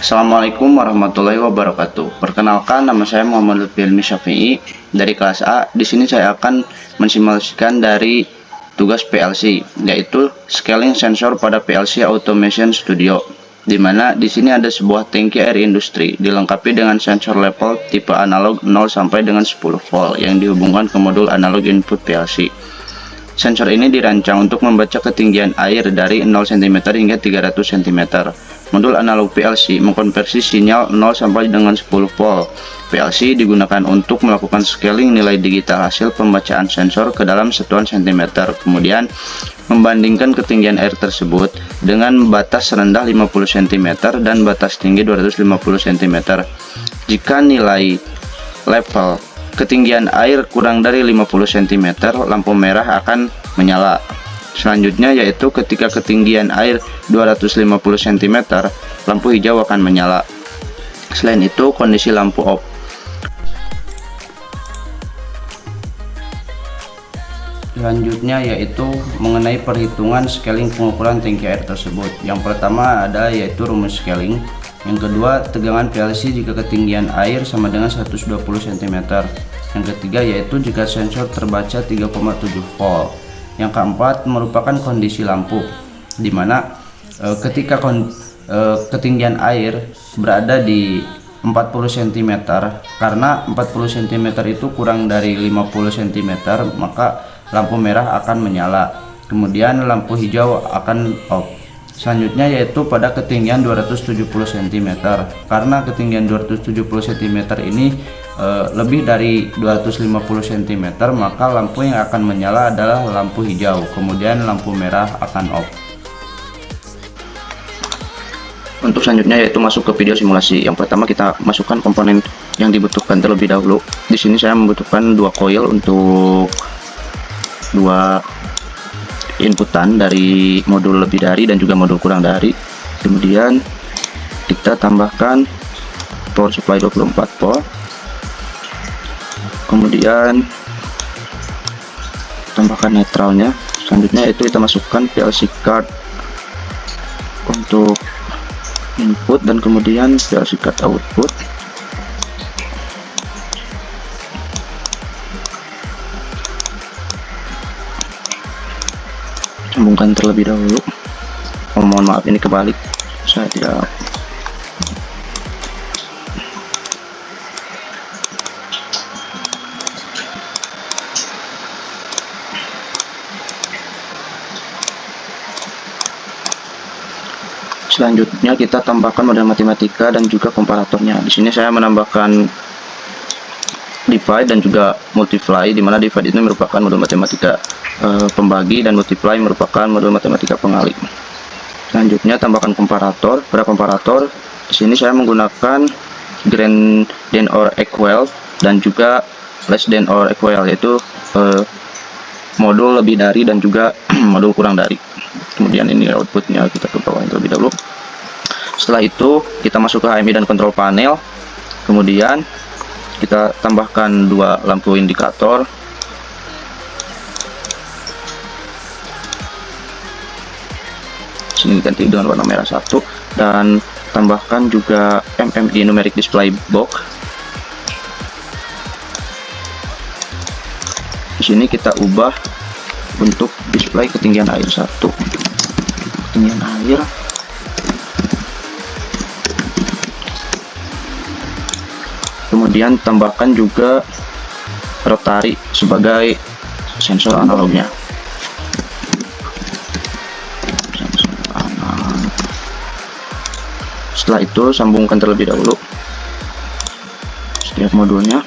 Assalamualaikum warahmatullahi wabarakatuh. Perkenalkan, nama saya Muhammad Lutfi Hilmi Syafi'i dari kelas A. Di sini saya akan mensimulasikan dari tugas PLC, yaitu scaling sensor pada PLC Automation Studio, di mana di sini ada sebuah tangki air industri dilengkapi dengan sensor level tipe analog 0 sampai dengan 10 volt yang dihubungkan ke modul analog input PLC. Sensor ini dirancang untuk membaca ketinggian air dari 0 cm hingga 300 cm. Modul analog PLC mengkonversi sinyal 0 sampai dengan 10 volt. PLC digunakan untuk melakukan scaling nilai digital hasil pembacaan sensor ke dalam satuan cm. Kemudian membandingkan ketinggian air tersebut dengan batas rendah 50 cm dan batas tinggi 250 cm. Jika nilai level ketinggian air kurang dari 50 cm, lampu merah akan menyala. Selanjutnya yaitu ketika ketinggian air 250 cm, lampu hijau akan menyala. Selain itu, kondisi lampu off. Selanjutnya yaitu mengenai perhitungan scaling pengukuran tangki air tersebut. Yang pertama ada yaitu rumus scaling. Yang kedua, tegangan PLC jika ketinggian air sama dengan 120 cm. Yang ketiga yaitu jika sensor terbaca 3,7 volt. Yang keempat merupakan kondisi lampu, di mana ketika ketinggian air berada di 40 cm, karena 40 cm itu kurang dari 50 cm, maka lampu merah akan menyala. Kemudian lampu hijau akan off. Selanjutnya yaitu pada ketinggian 270 cm. Karena ketinggian 270 cm ini lebih dari 250 cm, maka lampu yang akan menyala adalah lampu hijau. Kemudian lampu merah akan off. Untuk selanjutnya yaitu masuk ke video simulasi. Yang pertama kita masukkan komponen yang dibutuhkan terlebih dahulu. Di sini saya membutuhkan 2 coil untuk 2 inputan dari modul lebih dari dan juga modul kurang dari. Kemudian kita tambahkan power supply 24 volt. Kemudian tambahkan netralnya. Selanjutnya itu kita masukkan PLC card untuk input dan kemudian PLC card output. Sambungkan terlebih dahulu. Mohon maaf ini kebalik, saya tidak. Selanjutnya kita tambahkan model matematika dan juga komparatornya. Di sini saya menambahkan divide dan juga multiply, di mana divide itu merupakan modul matematika pembagi dan multiply merupakan modul matematika pengalih. Selanjutnya tambahkan komparator. Pada komparator di sini saya menggunakan greater than or equal dan juga less than or equal, yaitu modul lebih dari dan juga modul kurang dari. Kemudian ini outputnya kita ke bawah terlebih dahulu. Setelah itu kita masuk ke HMI dan control panel. Kemudian kita tambahkan 2 lampu indikator. Sini ganti dengan warna merah 1 dan tambahkan juga MMI numeric display box. Di sini kita ubah untuk display ketinggian air 1. Ketinggian air. Kemudian tambahkan juga rotary sebagai sensor analognya. Setelah itu sambungkan terlebih dahulu setiap modulnya.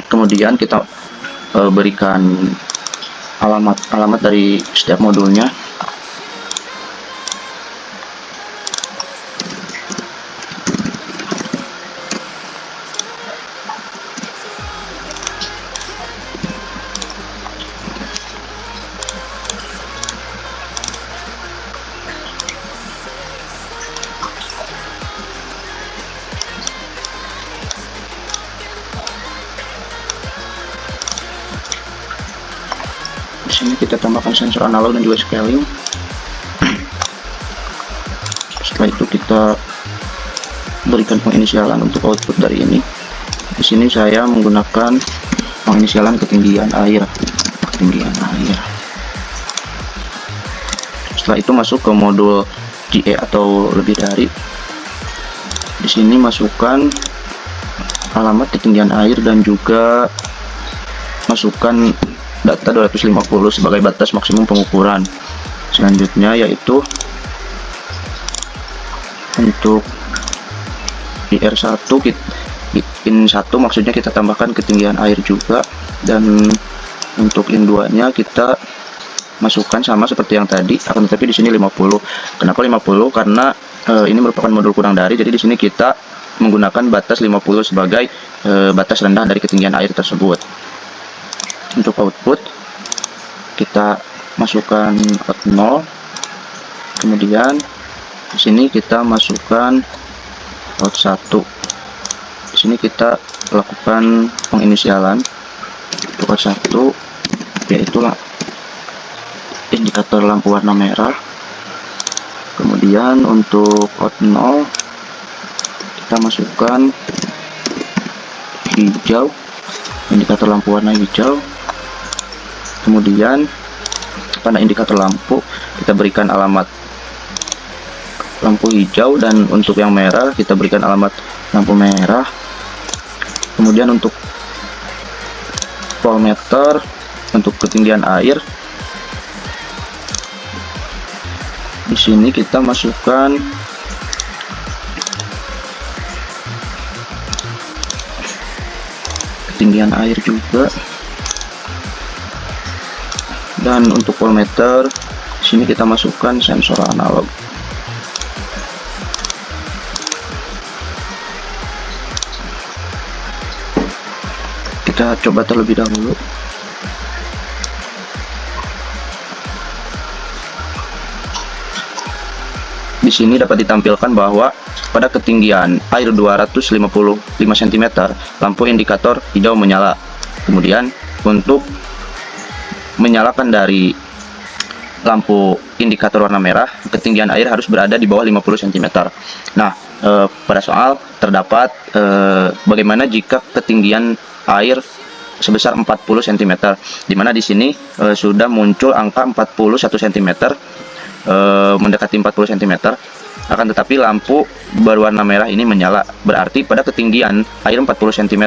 Kemudian kita berikan alamat dari setiap modulnya. sini kita tambahkan sensor analog dan juga scaling. Setelah itu kita berikan penginisialan untuk output dari ini. Di sini saya menggunakan penginisialan ketinggian air. Setelah itu masuk ke modul GE atau lebih dari. Di sini masukkan alamat ketinggian air dan juga masukkan data 250 sebagai batas maksimum pengukuran. Selanjutnya yaitu untuk IR1 pin 1 maksudnya kita tambahkan ketinggian air juga, dan untuk in 2 nya kita masukkan sama seperti yang tadi, akan tetapi di sini 50. Kenapa 50? Karena ini merupakan modul kurang dari, jadi di sini kita menggunakan batas 50 sebagai batas rendah dari ketinggian air tersebut. Untuk output kita masukkan out 0, kemudian di sini kita masukkan out 1. Di sini kita lakukan penginisialan untuk out 1, yaitu indikator lampu warna merah. Kemudian untuk out 0 kita masukkan hijau, indikator lampu warna hijau. Kemudian pada indikator lampu kita berikan alamat lampu hijau, dan untuk yang merah kita berikan alamat lampu merah. Kemudian untuk voltmeter untuk ketinggian air, di sini kita masukkan ketinggian air juga. Dan untuk voltmeter di sini kita masukkan sensor analog. Kita coba terlebih dahulu. Di sini dapat ditampilkan bahwa pada ketinggian air 255 cm, lampu indikator hijau menyala. Kemudian untuk menyalakan dari lampu indikator warna merah, ketinggian air harus berada di bawah 50 cm. Nah, pada soal terdapat bagaimana jika ketinggian air sebesar 40 cm, dimana di sini sudah muncul angka 41 cm, mendekati 40 cm. Akan tetapi lampu berwarna merah ini menyala, berarti pada ketinggian air 40 cm,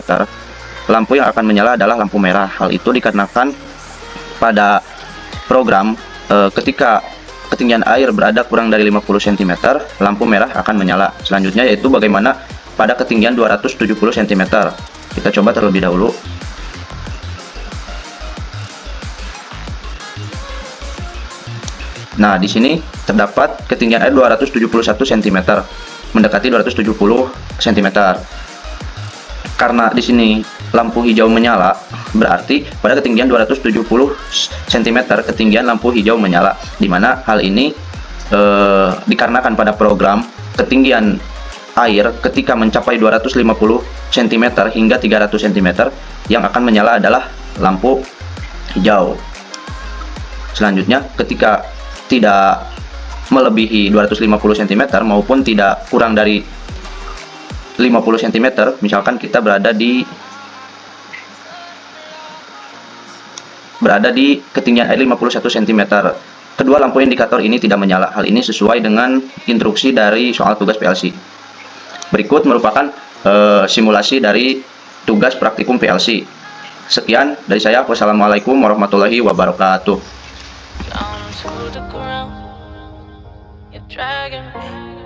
lampu yang akan menyala adalah lampu merah. Hal itu dikarenakan pada program ketika ketinggian air berada kurang dari 50 cm, lampu merah akan menyala. Selanjutnya yaitu bagaimana pada ketinggian 270 cm. Kita coba terlebih dahulu. Nah, di sini terdapat ketinggian air 271 cm, mendekati 270 cm. Karena di sini lampu hijau menyala, berarti pada ketinggian 270 cm ketinggian lampu hijau menyala, di mana hal ini dikarenakan pada program ketinggian air ketika mencapai 250 cm hingga 300 cm yang akan menyala adalah lampu hijau. Selanjutnya ketika tidak melebihi 250 cm maupun tidak kurang dari 50 cm, misalkan kita berada di ketinggian air 51 cm, kedua lampu indikator ini tidak menyala. Hal ini sesuai dengan instruksi dari soal tugas PLC. Berikut merupakan simulasi dari tugas praktikum PLC. Sekian dari saya. Wassalamualaikum warahmatullahi wabarakatuh. Dragging me,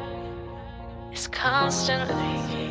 it's constantly